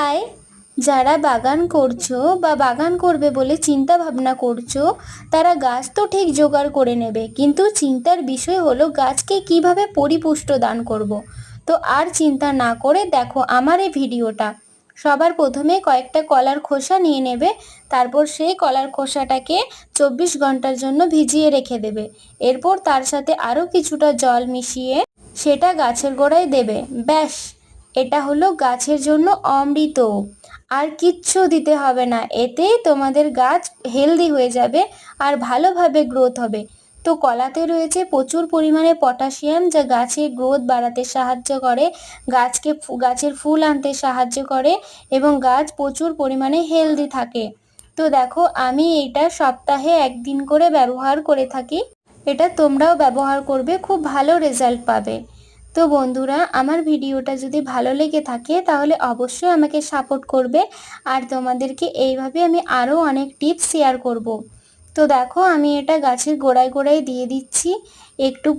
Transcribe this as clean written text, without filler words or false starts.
High, যারা বাগান করছো বা বাগান করবে বলে চিন্তা ভাবনা করছো, তারা গাছ তো ঠিক জোগাড় করে নেবে, কিন্তু চিন্তার বিষয় হলো গাছকে কিভাবে পরিপুষ্ট দান করব। তো আর চিন্তা না করে দেখো আমার এই ভিডিওটা। সবার প্রথমে কয়েকটা কলার খোসা নিয়ে নেবে। তারপর সেই কলার খোসাটাকে 24 ঘন্টার জন্য ভিজিয়ে রেখে দেবে। এরপর তার সাথে আরও কিছুটা জল মিশিয়ে সেটা গাছের গোড়ায় দেবে। ব্যাস, এটা হলো গাছের জন্য অমৃত। আর কিচ্ছু দিতে হবে না, এতেই তোমাদের গাছ হেলদি হয়ে যাবে আর ভালোভাবে গ্রোথ হবে। তো কলাতে রয়েছে প্রচুর পরিমাণে পটাশিয়াম, যা গাছের গ্রোথ বাড়াতে সাহায্য করে, গাছের ফুল আনতে সাহায্য করে এবং গাছ প্রচুর পরিমাণে হেলদি থাকে। তো দেখো, আমি এইটা সপ্তাহে একদিন করে ব্যবহার করে থাকি। এটা তোমরাও ব্যবহার করবে, খুব ভালো রেজাল্ট পাবে। তো বন্ধুরা, আমার ভিডিওটা যদি ভালো লেগে থাকে তাহলে অবশ্যই আমাকে সাপোর্ট করবে। আর তোমাদেরকে এইভাবে আমি আরও অনেক টিপস শেয়ার করব। তো দেখো, আমি এটা গাছের গোড়ায় গোড়ায় দিয়ে দিচ্ছি। একটু